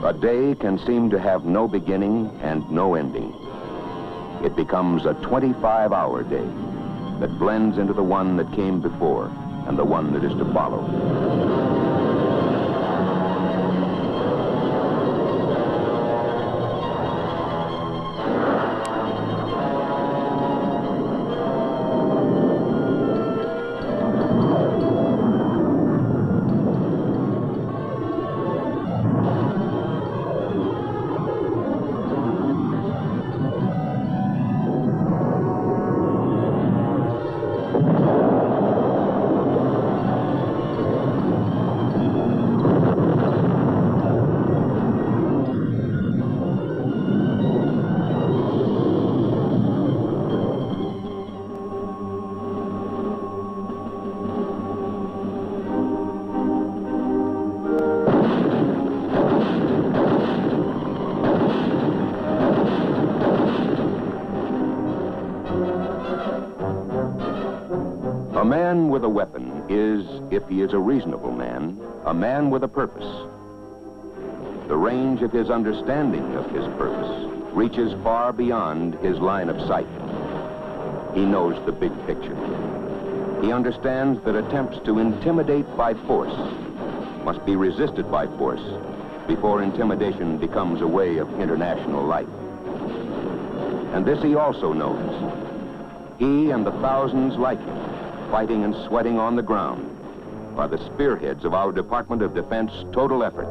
A day can seem to have no beginning and no ending. It becomes a 25-hour day that blends into the one that came before and the one that is to follow. A man with a weapon is, if he is a reasonable man, a man with a purpose. The range of his understanding of his purpose reaches far beyond his line of sight. He knows the big picture. He understands that attempts to intimidate by force must be resisted by force before intimidation becomes a way of international life. And this he also knows. He and the thousands like him, fighting and sweating on the ground, are the spearheads of our Department of Defense total effort,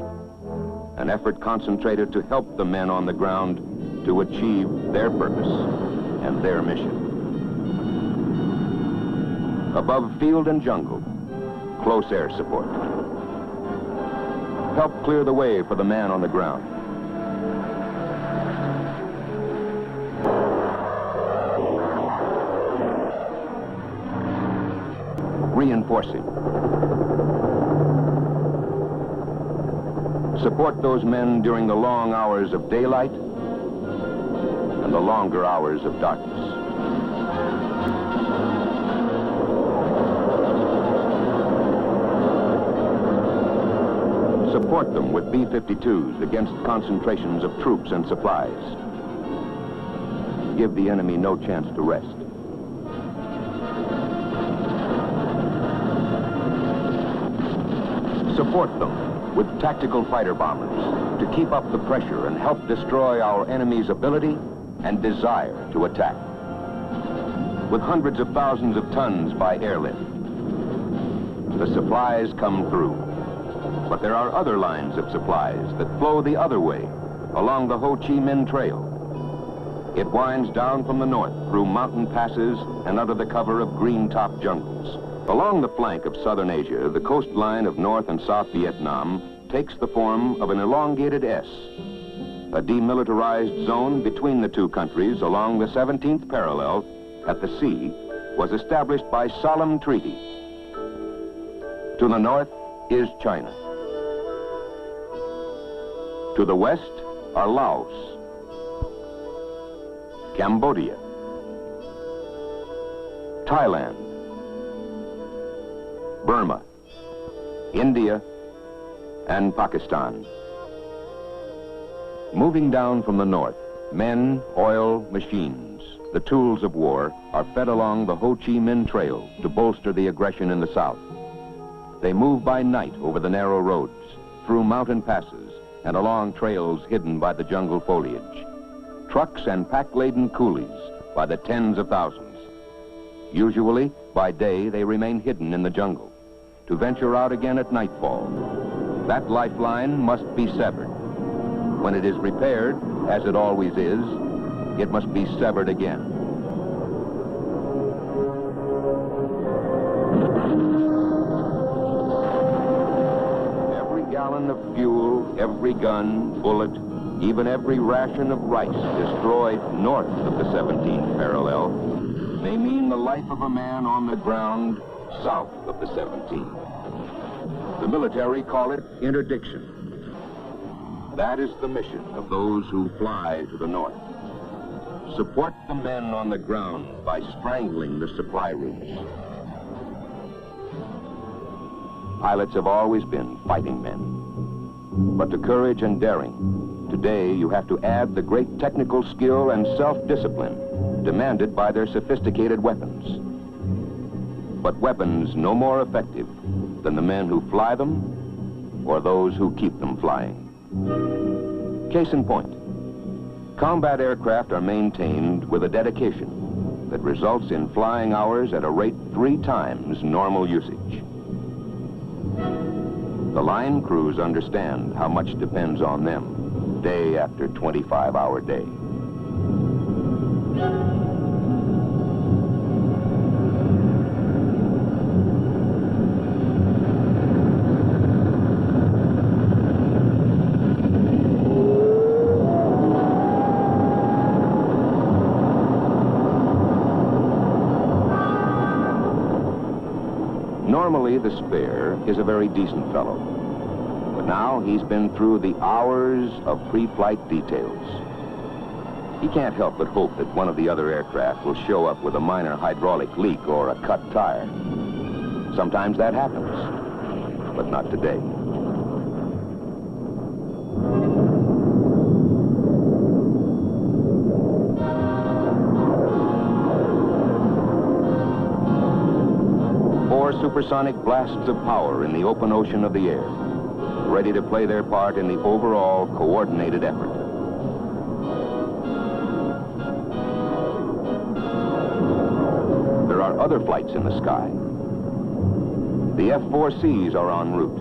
an effort concentrated to help the men on the ground to achieve their purpose and their mission. Above field and jungle, close air support. Help clear the way for the man on the ground. Reinforcing. Support those men during the long hours of daylight and the longer hours of darkness. Support them with B-52s against concentrations of troops and supplies. Give the enemy no chance to rest. Support them with tactical fighter bombers to keep up the pressure and help destroy our enemy's ability and desire to attack. With hundreds of thousands of tons by airlift, the supplies come through. But there are other lines of supplies that flow the other way along the Ho Chi Minh Trail. It winds down from the north through mountain passes and under the cover of green-top jungles. Along the flank of southern Asia, the coastline of North and South Vietnam takes the form of an elongated S. A demilitarized zone between the two countries along the 17th parallel at the sea was established by solemn treaty. To the north is China. To the west are Laos, Cambodia, Thailand, Burma, India, and Pakistan. Moving down from the north, men, oil, machines, the tools of war are fed along the Ho Chi Minh Trail to bolster the aggression in the south. They move by night over the narrow roads, through mountain passes, and along trails hidden by the jungle foliage. Trucks and pack-laden coolies by the tens of thousands. Usually, by day, they remain hidden in the jungle, to venture out again at nightfall. That lifeline must be severed. When it is repaired, as it always is, it must be severed again. Every gallon of fuel, every gun, bullet, even every ration of rice destroyed north of the 17th parallel may mean the life of a man on the ground south of the 17th. The military call it interdiction. That is the mission of those who fly to the north. Support the men on the ground by strangling the supply routes. Pilots have always been fighting men. but to courage and daring, today you have to add the great technical skill and self-discipline demanded by their sophisticated weapons. But weapons no more effective than the men who fly them or those who keep them flying. Case in point, combat aircraft are maintained with a dedication that results in flying hours at a rate 3 times normal usage. The line crews understand how much depends on them day after 25-hour day. Normally, the spare is a very decent fellow, but now he's been through the hours of pre-flight details. He can't help but hope that one of the other aircraft will show up with a minor hydraulic leak or a cut tire. Sometimes that happens, but not today. Supersonic blasts of power in the open ocean of the air, ready to play their part in the overall coordinated effort. There are other flights in the sky. The F-4Cs are en route.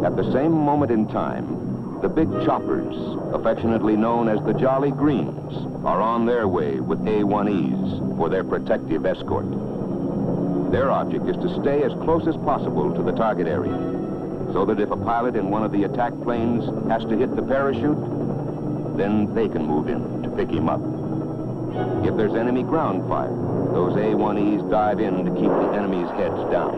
At the same moment in time, the big choppers, affectionately known as the Jolly Greens, are on their way with A-1Es for their protective escort. Their object is to stay as close as possible to the target area, so that if a pilot in one of the attack planes has to hit the parachute, then they can move in to pick him up. If there's enemy ground fire, those A-1Es dive in to keep the enemy's heads down.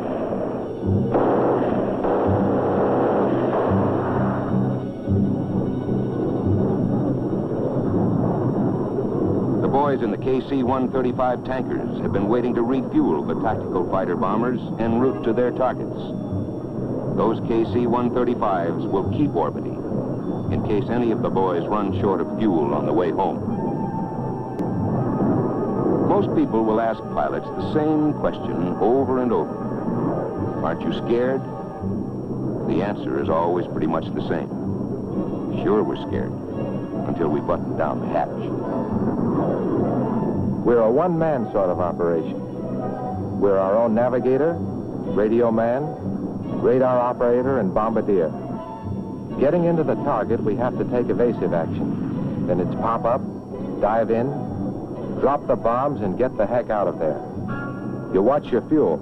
The boys in the KC-135 tankers have been waiting to refuel the tactical fighter bombers en route to their targets. Those KC-135s will keep orbiting in case any of the boys run short of fuel on the way home. Most people will ask pilots the same question over and over. Aren't you scared? The answer is always pretty much the same. Sure, we're scared until we button down the hatch. We're a one-man sort of operation. We're our own navigator, radio man, radar operator, and bombardier. Getting into the target, we have to take evasive action. Then it's pop up, dive in, drop the bombs, and get the heck out of there. You watch your fuel.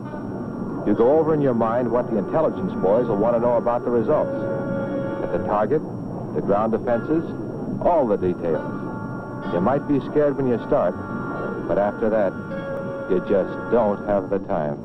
You go over in your mind what the intelligence boys will want to know about the results. At the target, the ground defenses, all the details. You might be scared when you start, but after that, you just don't have the time.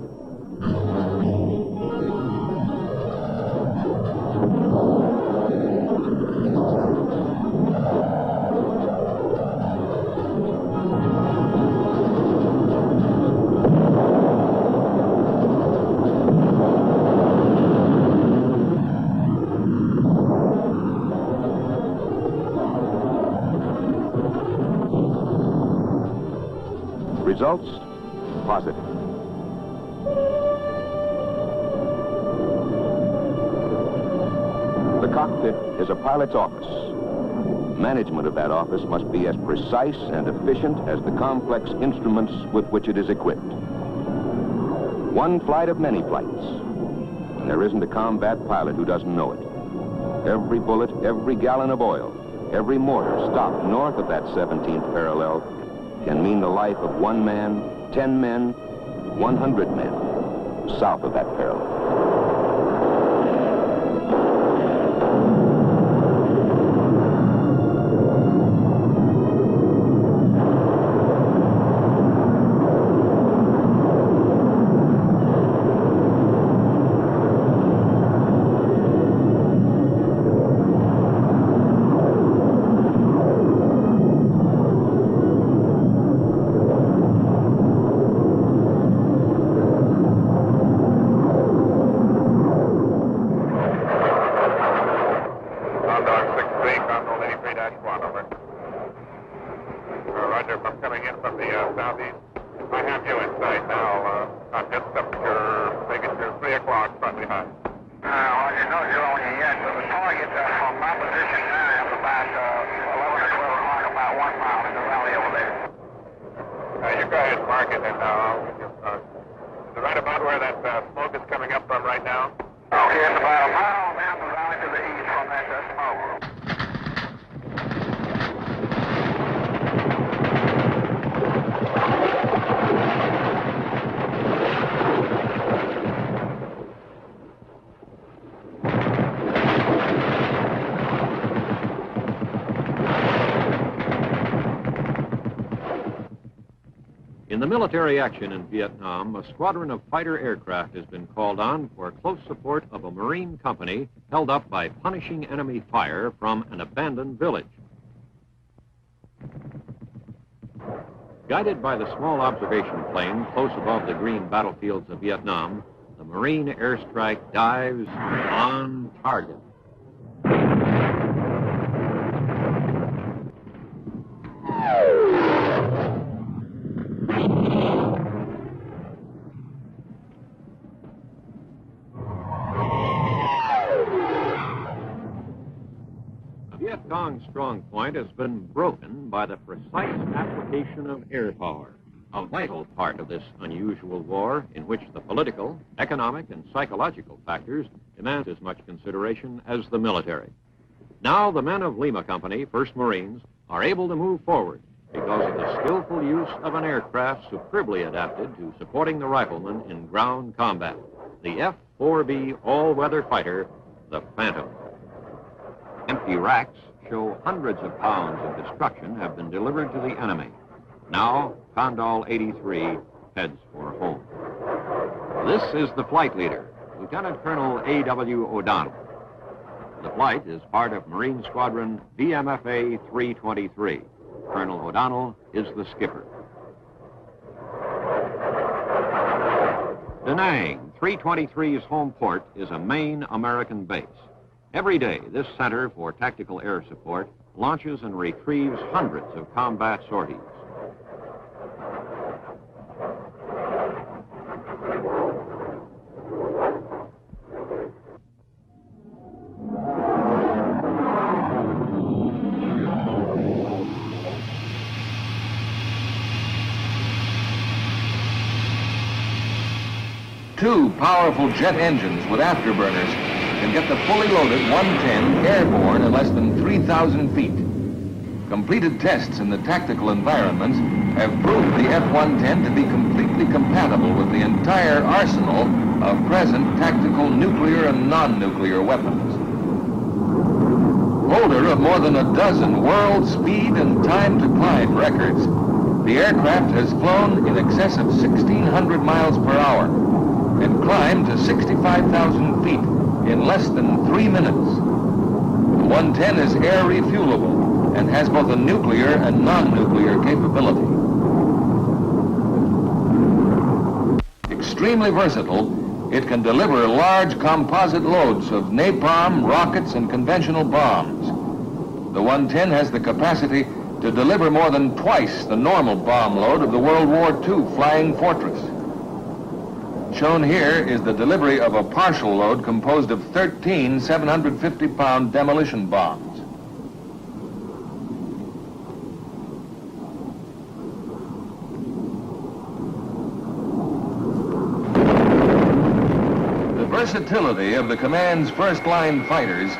Results? Positive. The cockpit is a pilot's office. Management of that office must be as precise and efficient as the complex instruments with which it is equipped. One flight of many flights, and there isn't a combat pilot who doesn't know it. Every bullet, every gallon of oil, every mortar stopped north of that 17th parallel can mean the life of 1 man, 10 men, 100 men south of that parallel. southeast. I have you in sight now. I'm just up to making sure 3 o'clock, friendly high. Well, you know you're on your yet, but the target from my position now is about 11 or 12 o'clock, about 1 mile in the valley over there. You go ahead and mark it, and I'll give you, is it right about where that smoke is coming up from right now? Okay, it's about a mile down the valley to the east from that smoke. In the military action in Vietnam, a squadron of fighter aircraft has been called on for close support of a Marine company held up by punishing enemy fire from an abandoned village. Guided by the small observation plane close above the green battlefields of Vietnam, the Marine airstrike dives on target. Vietcong's strong point has been broken by the precise application of air power, a vital part of this unusual war in which the political, economic, and psychological factors demand as much consideration as the military. Now the men of Lima Company, 1st Marines, are able to move forward because of the skillful use of an aircraft superbly adapted to supporting the riflemen in ground combat, the F-4B all-weather fighter, the Phantom. Empty racks show hundreds of pounds of destruction have been delivered to the enemy. Now, Condal 83 heads for home. This is the flight leader, Lieutenant Colonel A.W. O'Donnell. The flight is part of Marine Squadron BMFA 323. Colonel O'Donnell is the skipper. Da Nang, 323's home port, is a main American base. Every day, this Center for Tactical Air Support launches and retrieves hundreds of combat sorties. Two powerful jet engines with afterburners can get the fully loaded 110 airborne in less than 3,000 feet. Completed tests in the tactical environments have proved the F-110 to be completely compatible with the entire arsenal of present tactical nuclear and non-nuclear weapons. Holder of more than a dozen world speed and time to climb records, the aircraft has flown in excess of 1,600 miles per hour and climbed to 65,000 feet in less than 3 minutes. The 110 is air refuelable and has both a nuclear and non-nuclear capability. Extremely versatile, it can deliver large composite loads of napalm, rockets, and conventional bombs. The 110 has the capacity to deliver more than twice the normal bomb load of the World War II Flying Fortress. Shown here is the delivery of a partial load composed of 13 750-pound demolition bombs. The versatility of the command's first-line fighters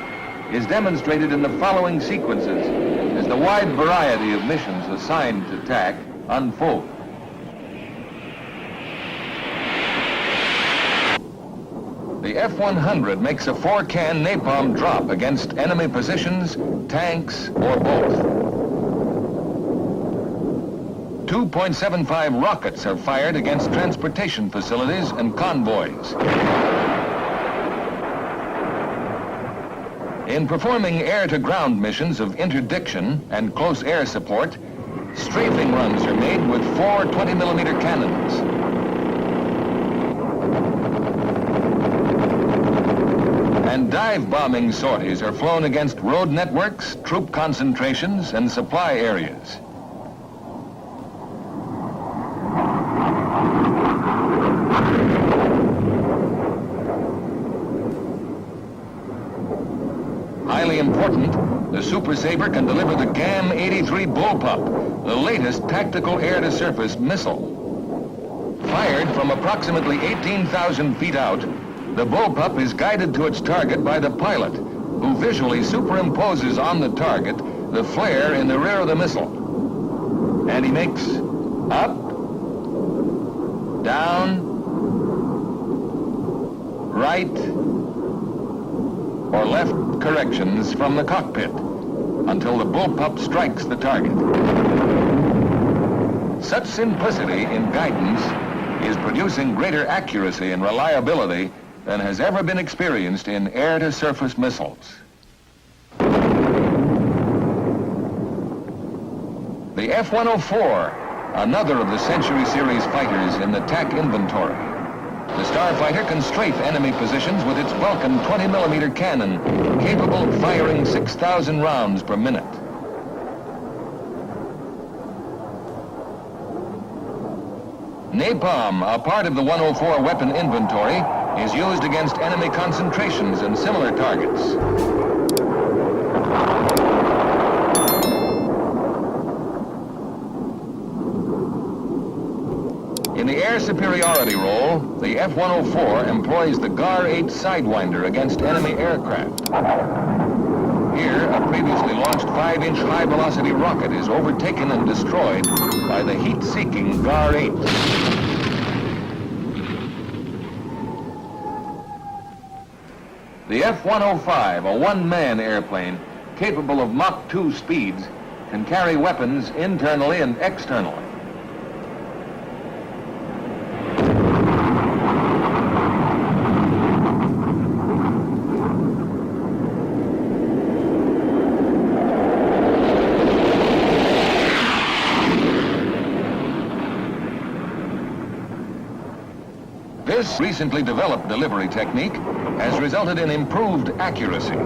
is demonstrated in the following sequences as the wide variety of missions assigned to TAC unfold. The F-100 makes a 4-can napalm drop against enemy positions, tanks, or both. 2.75 rockets are fired against transportation facilities and convoys. In performing air-to-ground missions of interdiction and close air support, strafing runs are made with 4 20mm cannons. And dive bombing sorties are flown against road networks, troop concentrations, and supply areas. very important, the Super Sabre can deliver the GAM-83 bullpup, the latest tactical air-to-surface missile. Fired from approximately 18,000 feet out, the bullpup is guided to its target by the pilot, who visually superimposes on the target the flare in the rear of the missile. And he makes up, down, right, or left corrections from the cockpit until the bullpup strikes the target. Such simplicity in guidance is producing greater accuracy and reliability than has ever been experienced in air-to-surface missiles. The F-104, another of the Century Series fighters in the TAC inventory. The starfighter can strafe enemy positions with its Vulcan 20mm cannon, capable of firing 6,000 rounds per minute. Napalm, a part of the 104 weapon inventory, is used against enemy concentrations and similar targets. In the air superiority role, the F-104 employs the GAR-8 Sidewinder against enemy aircraft. Here, a previously launched 5-inch high-velocity rocket is overtaken and destroyed by the heat-seeking GAR-8. The F-105, a one-man airplane capable of Mach 2 speeds, can carry weapons internally and externally. This recently developed delivery technique has resulted in improved accuracy.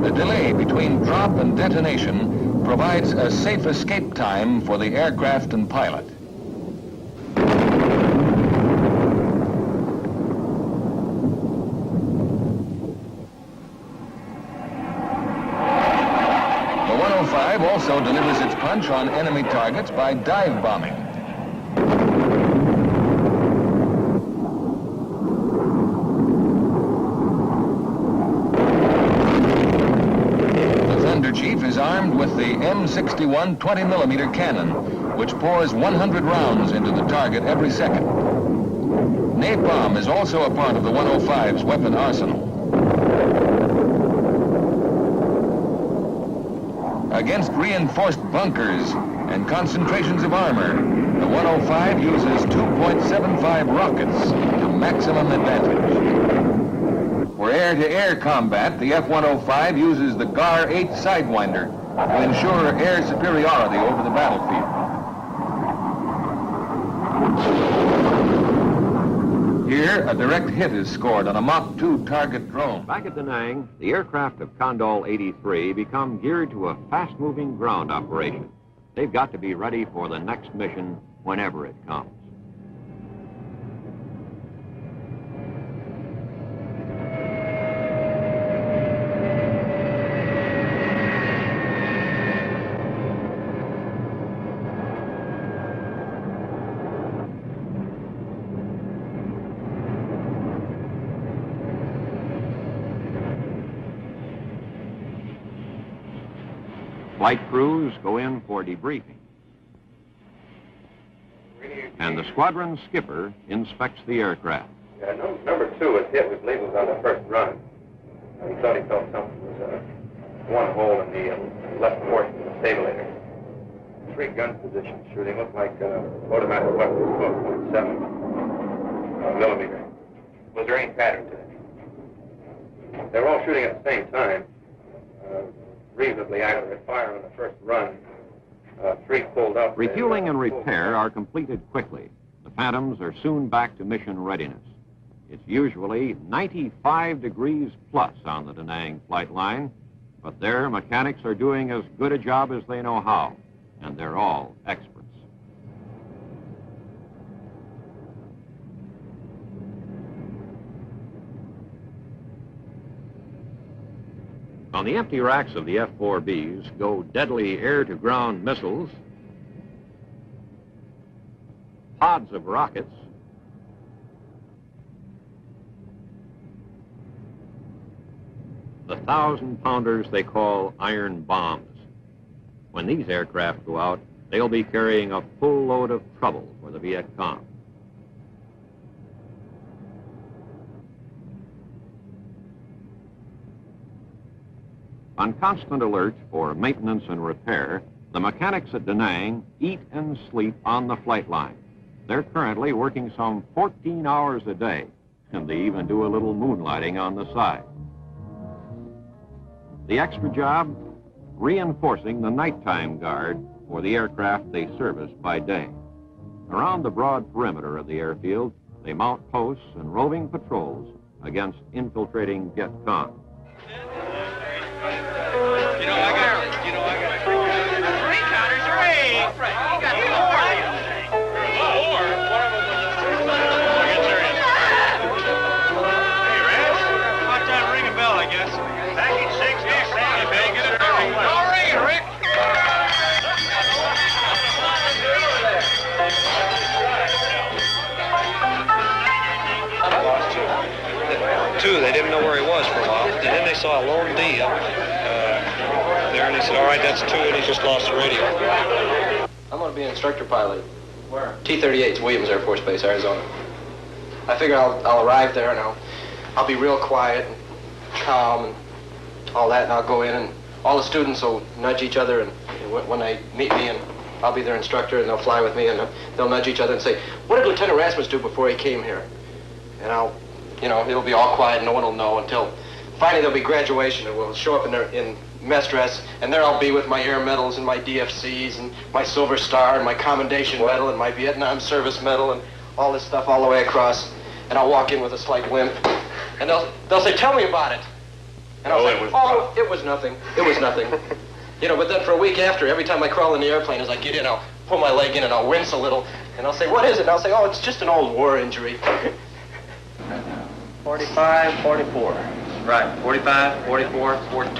The delay between drop and detonation provides a safe escape time for the aircraft and pilot. The 105 also delivers its punch on enemy targets by dive bombing. Chief is armed with the M61 20mm cannon, which pours 100 rounds into the target every second. Napalm is also a part of the 105's weapon arsenal. Against reinforced bunkers and concentrations of armor, the 105 uses 2.75 rockets to maximum advantage. For air-to-air combat, the F-105 uses the GAR-8 Sidewinder to ensure air superiority over the battlefield. Here, a direct hit is scored on a Mach 2 target drone. Back at Da Nang, the aircraft of Condal 83 become geared to a fast-moving ground operation. They've got to be ready for the next mission whenever it comes. Flight crews go in for debriefing. And the squadron skipper inspects the aircraft. Yeah, number 2 was hit, we believe it was on the first run. He thought he felt something was one hole in the left portion of the stabulator. 3 gun positions shooting, looked like automatic weapons, 12.7 millimeter. Was there any pattern to it? They were all shooting at the same time. Reasonably accurate fire on the first run. 3 pulled up. Refueling and repair are completed quickly. The Phantoms are soon back to mission readiness. It's usually 95 degrees plus on the Da Nang flight line, but their mechanics are doing as good a job as they know how, and they're all experts. On the empty racks of the F-4Bs go deadly air-to-ground missiles, pods of rockets, the 1,000-pounders they call iron bombs. When these aircraft go out, they'll be carrying a full load of trouble for the Viet Cong. On constant alert for maintenance and repair, the mechanics at Da Nang eat and sleep on the flight line. They're currently working some 14 hours a day, and they even do a little moonlighting on the side. The extra job, reinforcing the nighttime guard for the aircraft they service by day. Around the broad perimeter of the airfield, they mount posts and roving patrols against infiltrating Viet Cong. Three counters, hooray! You got two more. Hey, Raz, about time to ring a bell, I guess. Package 6, yes, Sandy, Bill, get it going. Don't ring it, Rick. Two, they didn't know where he was for a while. And then they saw a lone D up there, and they said, all right, that's two, and he just lost the radio. I'm going to be an instructor pilot. Where? T-38, Williams Air Force Base, Arizona. I figure I'll arrive there, and I'll be real quiet and calm and all that, and I'll go in, and all the students will nudge each other, and when they meet me, and I'll be their instructor, and they'll fly with me, and they'll nudge each other and say, what did Lieutenant Rasmus do before he came here? And it'll be all quiet, and no one will know until finally there'll be graduation, and we'll show up in mess dress, and there I'll be with my air medals and my DFCs and my Silver Star and my Commendation Medal and my Vietnam Service Medal and all this stuff all the way across. And I'll walk in with a slight limp, and they'll say, tell me about it. And I'll say, it was nothing. It was nothing. But then for a week after, every time I crawl in the airplane, as I get in, I'll pull my leg in and I'll wince a little, and I'll say, what is it? And I'll say, oh, it's just an old war injury. 45, 44. Right, 45, 44, 14.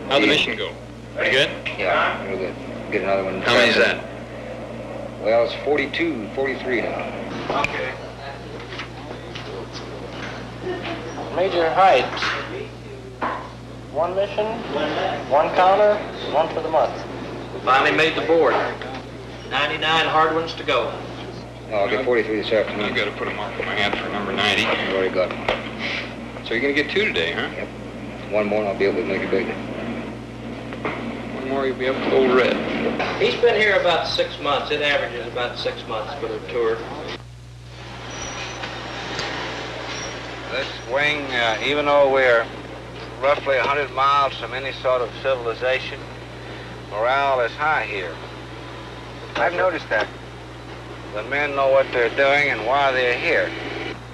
How'd the mission go? Pretty good? Yeah, real good. Get another one. How many is that? Well, it's 42, 43 now. Okay. Major Height. One mission, one counter, one for the month. Finally made the board. 99 hard ones to go. No, I'll get 43 this afternoon. I've got to put them up in my hand for number 90. I've already got them. So you're going to get two today, huh? Yep. One more and I'll be able to make it bigger. One more, you'll be able to go red. He's been here about 6 months. It averages about 6 months for the tour. This wing, even though we're roughly 100 miles from any sort of civilization, morale is high here. I've noticed that. The men know what they're doing and why they're here.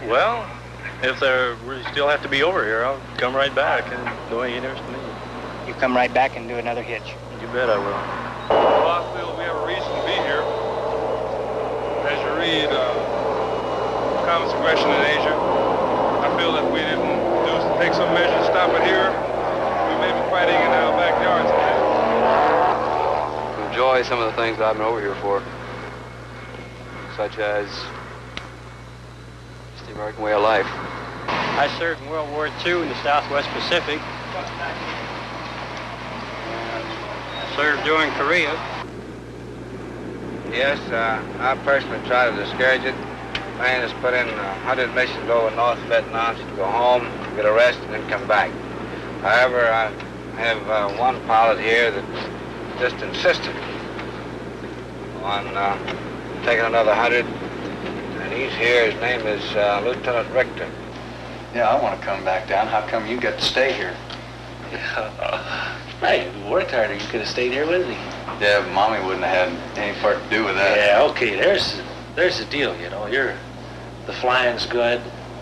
Well, if we still have to be over here, I'll come right back and do any interest in me. You come right back and do another hitch. You bet I will. Well, I feel we have a reason to be here. As you read Common Aggression in Asia, I feel that we didn't take some measures to stop it here. We may be fighting in our backyards today. Enjoy some of the things I've been over here for, such as just the American way of life. I served in World War II in the Southwest Pacific. I served during Korea. Yes, I personally try to discourage it. Man has put in 100 missions over North Vietnam to go home, get arrested, and then come back. However, I have one pilot here that just insisted on taking another 100, and he's here. His name is Lieutenant Richter. Yeah, I want to come back down. How come you got to stay here? Hey, we worked harder. You could have stayed here with me. Yeah, but Mommy wouldn't have had any part to do with that. Yeah, okay, there's the deal, the flying's good.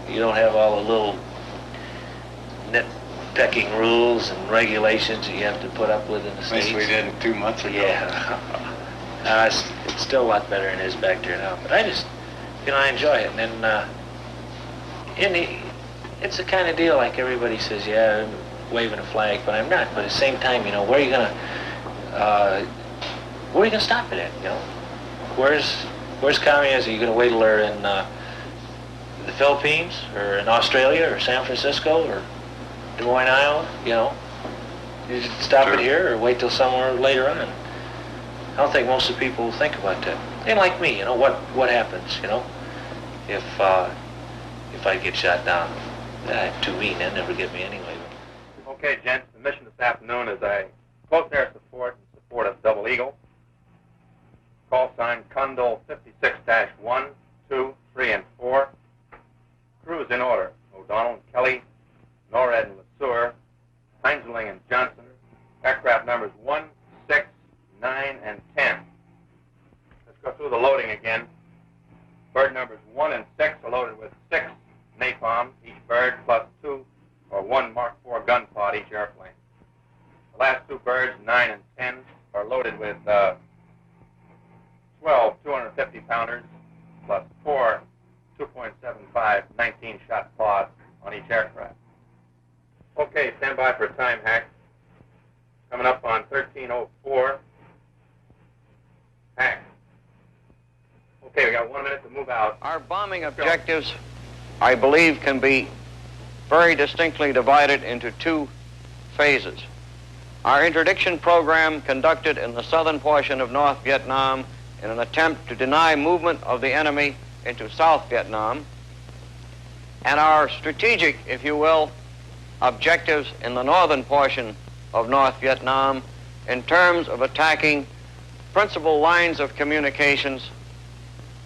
You don't have all the little nitpicking rules and regulations that you have to put up with in the States. At least we didn't 2 months ago. Yeah. It's still a lot better than it is back there now. But I just, I enjoy it. And then it's the kind of deal like everybody says, yeah, I'm waving a flag, but I'm not. But at the same time, you know, where are you gonna stop it at? You know, where's communism? Are you gonna wait till they're in the Philippines or in Australia or San Francisco or Des Moines, Iowa? You know, you should stop it here or wait till somewhere later on. I don't think most of the people think about that. They like me, you know, what happens, you know, if I get shot down. I'm too mean, they'll never get me anyway. Okay, gents, the mission this afternoon is a close air support in support of Double Eagle. Call sign Condol 56-1, 2, 3, and 4. Crews in order: O'Donnell and Kelly, Norred and LeSueur, Heinzling and Johnson. Aircraft numbers 1, 6, 9, and 10. Let's go through the loading again. Bird numbers 1 and 6 are loaded with 6 napalm, each bird, plus 2 or 1 Mark IV gun pod each airplane. The last 2 birds, 9 and 10, are loaded with 12 250-pounders, plus 4 2.75 19-shot pods on each aircraft. Okay, stand by for a time hack. Coming up on 13:04. Hack. Okay, we got 1 minute to move out. Our bombing objectives, I believe, can be very distinctly divided into 2 phases. Our interdiction program conducted in the southern portion of North Vietnam in an attempt to deny movement of the enemy into South Vietnam, and our strategic, if you will, objectives in the northern portion of North Vietnam in terms of attacking principal lines of communications,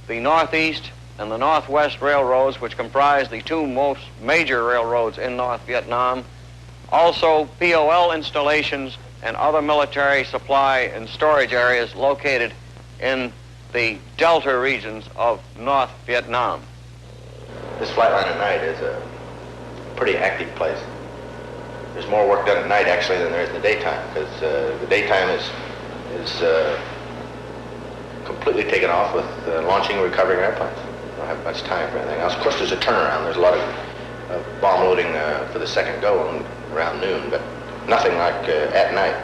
the Northeast and the Northwest railroads, which comprise the 2 most major railroads in North Vietnam, also POL installations and other military supply and storage areas located in the delta regions of North Vietnam. This flight line at night is a pretty active place. There's more work done at night actually than there is in the daytime, because the daytime is completely taken off with launching and recovering airplanes. We don't have much time for anything else. Of course, there's a turnaround. There's a lot of bomb loading for the second go around noon, but nothing like at night.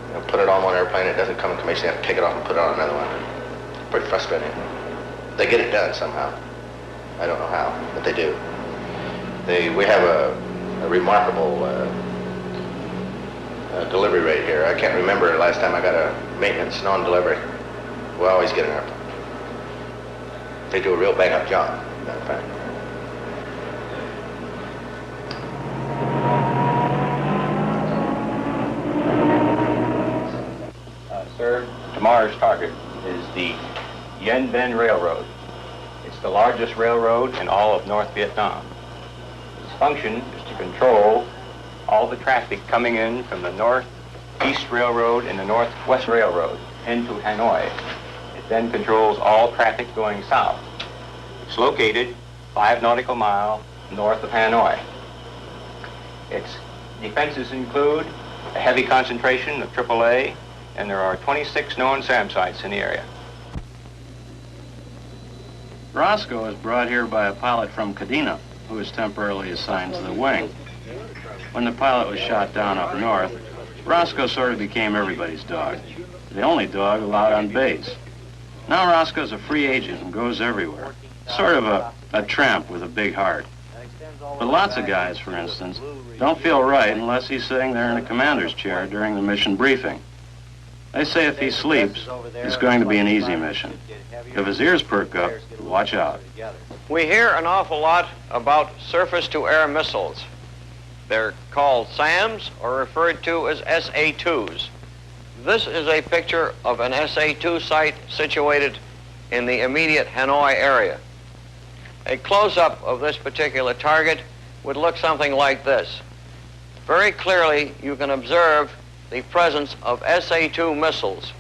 You know, put it on one airplane, it doesn't come in commission, they have to take it off and put it on another one. It's pretty frustrating. They get it done somehow. I don't know how, but they do. We have a remarkable delivery rate here. I can't remember the last time I got a maintenance non-delivery. We always get an airplane. They do a real bang-up job, as a matter of fact. Sir, tomorrow's target is the Yen Ben Railroad. It's the largest railroad in all of North Vietnam. Its function is to control all the traffic coming in from the Northeast Railroad and the Northwest Railroad into Hanoi. It then controls all traffic going south. It's located 5 nautical miles north of Hanoi. Its defenses include a heavy concentration of AAA, and there are 26 known SAM sites in the area. Roscoe was brought here by a pilot from Kadena, who was temporarily assigned to the wing. When the pilot was shot down up north, Roscoe sort of became everybody's dog, the only dog allowed on base. Now Roscoe's a free agent and goes everywhere, sort of a tramp with a big heart. But lots of guys, for instance, don't feel right unless he's sitting there in a commander's chair during the mission briefing. They say if he sleeps, it's going to be an easy mission. If his ears perk up, watch out. We hear an awful lot about surface-to-air missiles. They're called SAMs or referred to as SA-2s. This is a picture of an SA-2 site situated in the immediate Hanoi area. A close-up of this particular target would look something like this. Very clearly, you can observe the presence of SA-2 missiles.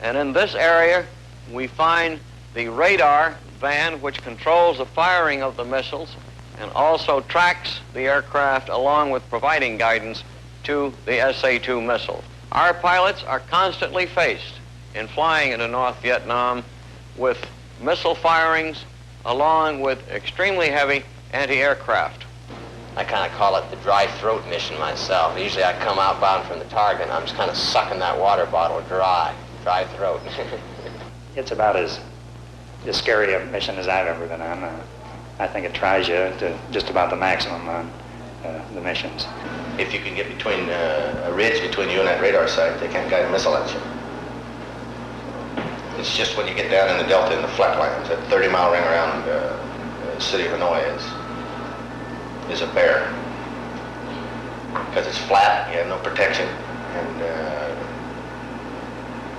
And in this area, we find the radar van which controls the firing of the missiles and also tracks the aircraft along with providing guidance to the SA-2 missile. Our pilots are constantly faced in flying into North Vietnam with missile firings along with extremely heavy anti-aircraft. I kind of call it the dry throat mission myself. Usually I come outbound from the target and I'm just kind of sucking that water bottle dry throat. It's about as scary a mission as I've ever been on. I think it tries you to just about the maximum on the missions. If you can get between a ridge between you and that radar site, they can't guide a missile at you. It's just when you get down in the delta in the flatlands, that 30-mile ring around the city of Hanoi is a bear. Because it's flat, you have no protection, and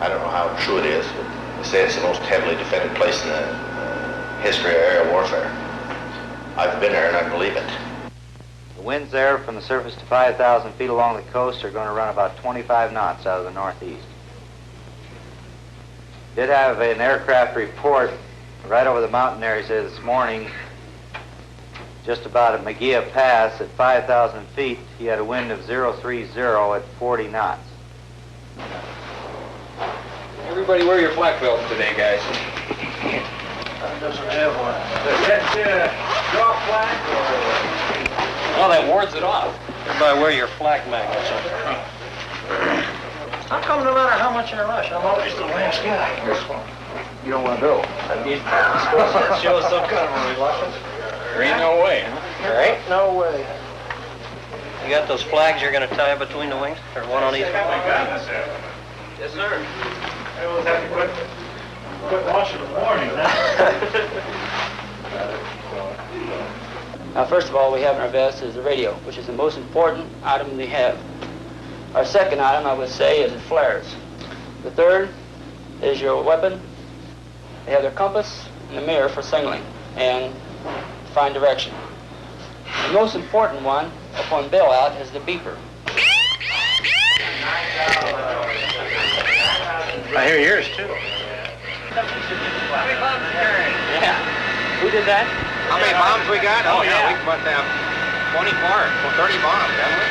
I don't know how true it is, but they say it's the most heavily defended place in the history of aerial warfare. I've been there and I believe it. The winds there from the surface to 5,000 feet along the coast are going to run about 25 knots out of the northeast. Did have an aircraft report right over the mountain there, he said this morning, just about at Magia Pass at 5,000 feet, he had a wind of 030 at 40 knots. Everybody wear your flak belt today, guys. Doesn't have one. Draw flag or... Well, that wards it off. Everybody wear your flak magnets. How come no matter how much I rush, I'm always the last guy? You don't want to go. That shows some kind of a reluctance. There ain't no way, huh? There ain't no way. You got those flags you're going to tie between the wings? Or one on each? Yes, sir. I always have to quit watching in the morning. Now, first of all, we have in our vest is the radio, which is the most important item we have. Our second item, I would say, is the flares. The third is your weapon. They have their compass and the mirror for signaling and find direction. The most important one, upon bailout, is the beeper. I hear yours, too. Yeah. Who did that? How many bombs we got? Oh, yeah. We must have 24 or 30 bombs, haven't we?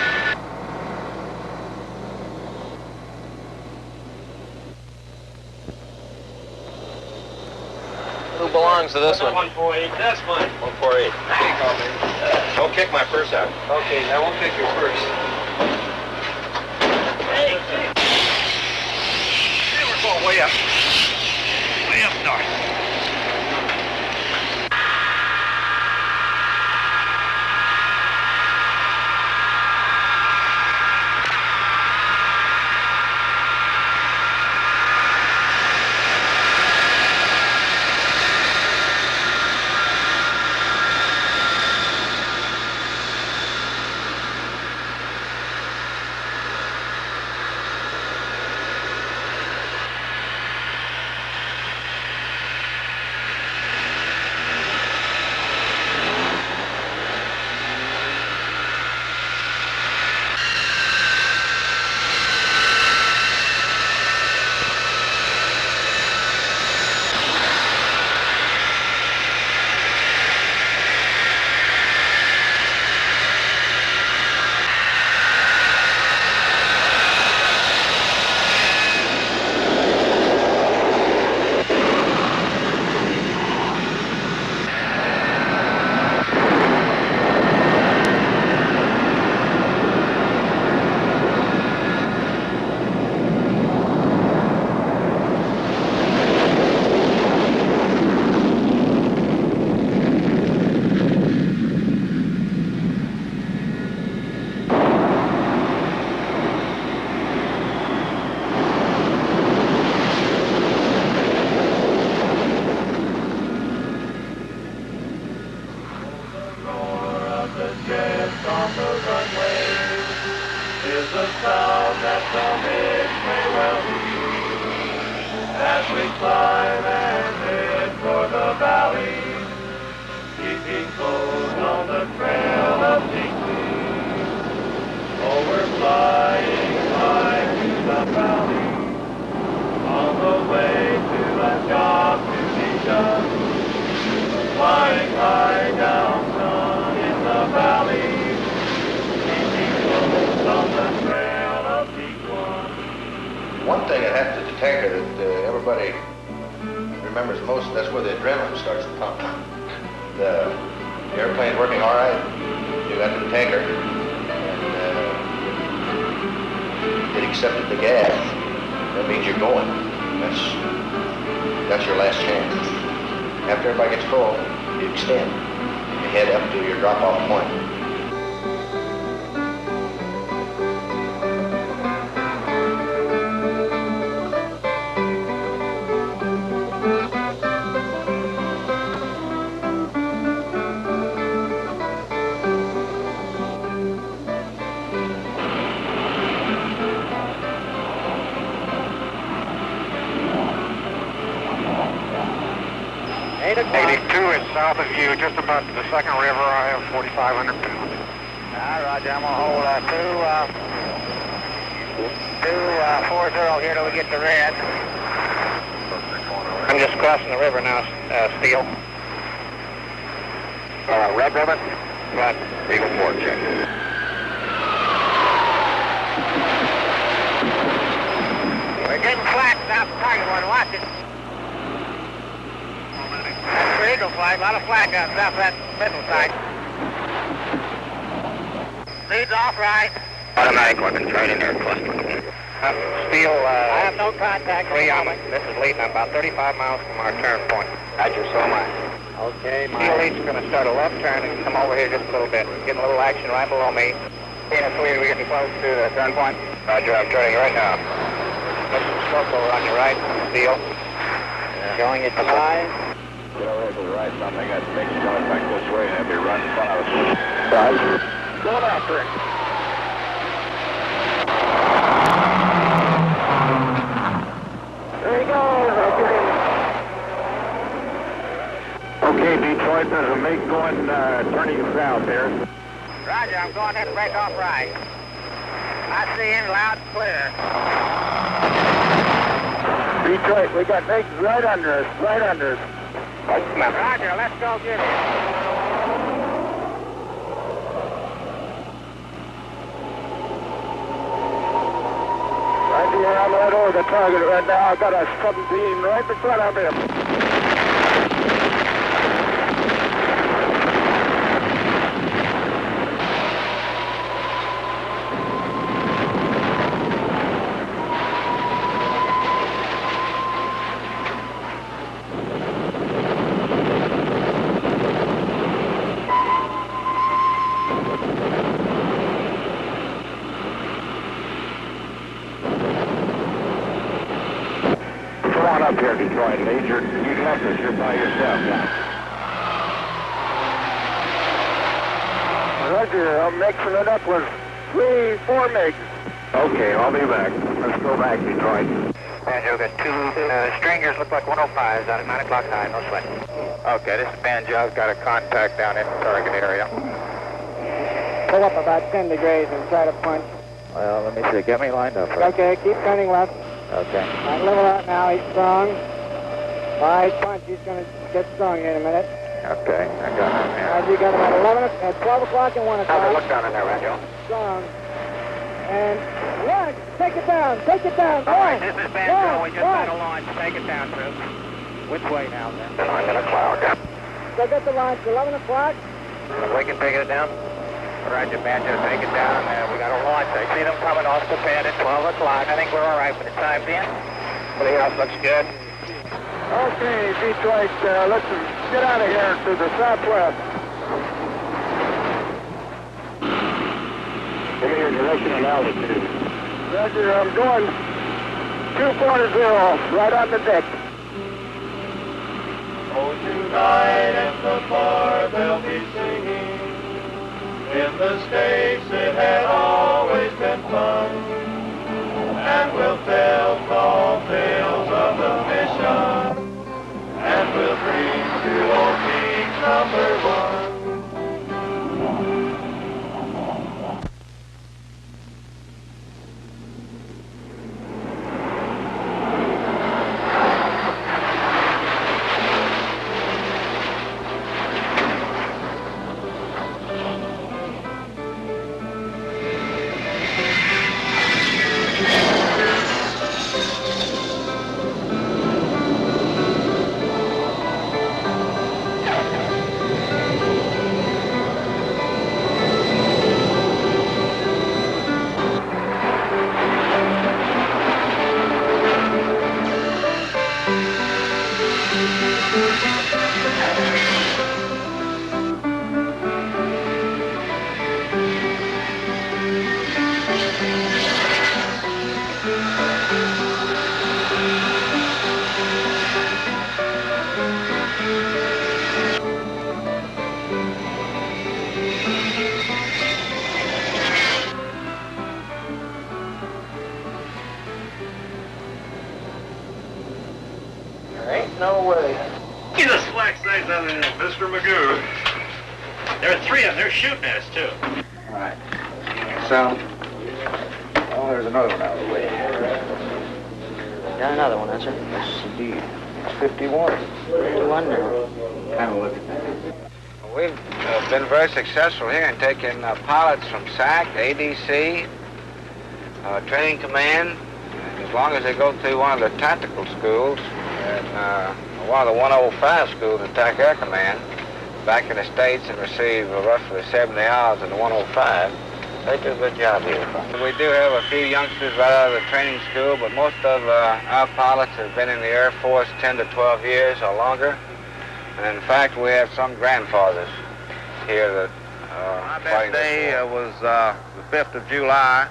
Who belongs to this one? 148. That's mine. 148. Don't kick my purse out. Okay, I won't kick your purse. Hey, We're going way up. Way up north. One thing that happens to the tanker that everybody remembers most, that's where the adrenaline starts to pump. The The airplane's working all right. You got the tanker, and it accepted the gas. That means you're going. That's your last chance. After everybody gets full, you extend. You head up to your drop-off point. South of you, just about to the second river. I have 4,500 pounds. All right, Roger. I'm going to hold 240 here till we get to red. I'm just crossing the river now, Steele. Red river? Got Eagle 4, check. We're getting flat south of target one. Watch it. Eagle flag, a lot of flag out south that middle side. Leads off right. Automatic weapons right in there, cluster. Steele, I have no contact. 3 on me. This is leading about 35 miles from our turn point. Roger, so am I. Okay, Steele lead's going to start a left turn and come over here just a little bit. Getting a little action right below me. Being a Swede, we getting close to the turn point. Roger, I'm turning right now. There's some smoke over on your right, Steele. Going at 5. Get over to the right, something that makes you going back this way and have you run in front of us. Right. Going after it. There he goes. Okay, Detroit, there's a make going, turning south here. Roger, I'm going to break off right. I see him loud and clear. Detroit, we got makes right under us, right under us. Roger, let's go get him. Right here, I'm right over the target right now. I got a 17 right in front of him. Up here, Detroit. Lead, you left us. You're by yourself now. Roger, I'm mixing it up with 3, 4 MiGs. Okay, I'll be back. Let's go back, Detroit. Banjo got 2 stringers, look like 105s out at 9 o'clock high, no sweat. Okay, this is Banjo. I've got a contact down in the target area. Pull up about 10 degrees and try to punch. Well, let me see. Get me lined up. Okay, keep turning left. Okay. Right, level out now, he's strong. Right, punch, he's going to get strong here in a minute. Okay, I got him here. You got him at 12 o'clock and 1 o'clock. How's it look down in there, Ranjo? Strong. And launch, take it down, All right, this is Banjo, we just had a launch. Take it down, troops. Which way now, then? I'm in a cloud. So get the launch, 11 o'clock. We can take it down. Roger, Banjo, take it down. We got a launch. I see them coming off the pad at 12 o'clock. I think we're all right for the time being. Everything else looks good. Okay, Detroit, let's get out of here to the southwest. Give me your direction and altitude. Roger, I'm going 240, right on the deck. Oh, tonight at the bar they'll be singing. In the States it had always been fun, and we'll tell tall tales of the mission, and we'll bring to old King #1. There ain't no way. Get a slack size out of there, Mr. Magoo. There are 3 of them. They're shooting at us, too. All right. So, oh, there's another one out of the way. Got another one, that's right. Yes, indeed. It's 51. 51 now. Have a look at that. We've been very successful here in taking pilots from SAC, ADC, Training Command, as long as they go through one of the tactical schools and one of the 105 schools in TAC Air Command back in the States and receive roughly 70 hours in the 105. They do a good job here. We do have a few youngsters right out of the training school, but most of our pilots have been in the Air Force 10 to 12 years or longer. And in fact, we have some grandfathers here that My best day was the 5th of July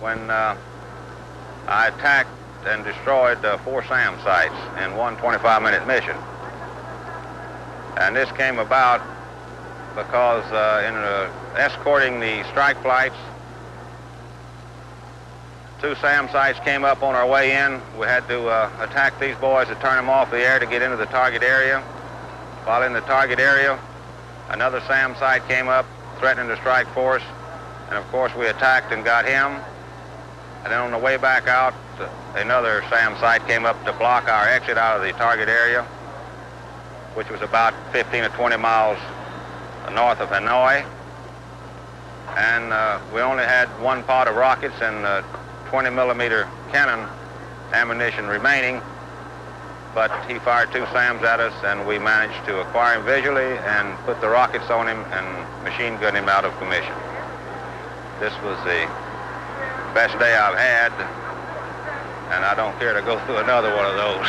when I attacked and destroyed 4 SAM sites in one 25-minute mission. And this came about because in escorting the strike flights, 2 SAM sites came up on our way in. We had to attack these boys to turn them off the air to get into the target area. While in the target area, another SAM site came up, threatening to strike force, and of course we attacked and got him. And then on the way back out, another SAM site came up to block our exit out of the target area, which was about 15 or 20 miles north of Hanoi. And we only had 1 pot of rockets and 20-millimeter cannon ammunition remaining, but he fired 2 SAMs at us, and we managed to acquire him visually and put the rockets on him and machine gun him out of commission. This was the best day I've had, and I don't care to go through another one of those.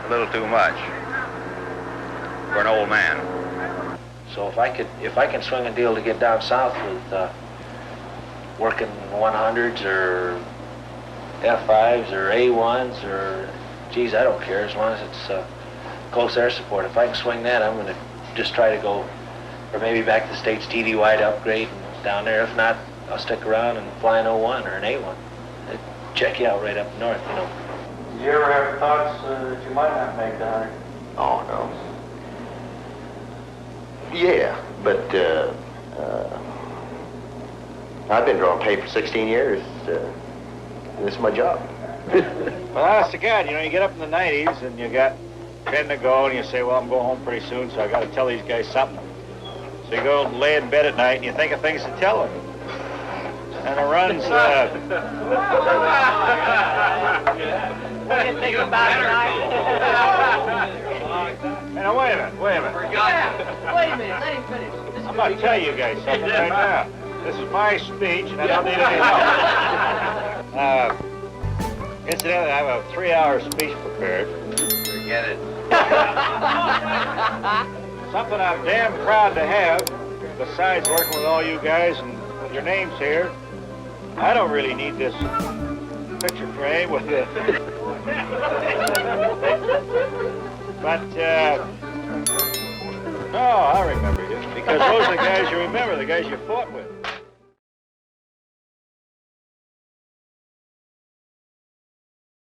A little too much for an old man. So if I can swing a deal to get down south with working 100s or F5s or A1s or, geez, I don't care as long as it's close air support. If I can swing that, I'm going to just try to go, or maybe back to the States TDY to upgrade and down there. If not, I'll stick around and fly an 01 or an A1. It'd check you out right up north, you know. Did you ever have thoughts that you might not make the 100? Oh, no. Yeah, but I've been drawing pay for 16 years. This is my job. Well, honest to God, you know, you get up in the 90s and you got 10 to go and you say, well, I'm going home pretty soon, so I got to tell these guys something. So you go and lay in bed at night and you think of things to tell them. And it runs, What do you think about it tonight? Now, wait a minute. Wait a minute, let him finish. I'm going to tell you guys something right now. This is my speech, and I don't need any help. Incidentally, I have a 3-hour speech prepared. Forget it. Something I'm damn proud to have, besides working with all you guys and with your names here. I don't really need this picture frame with it. But, no, I remember you, because those are the guys you remember, the guys you fought with.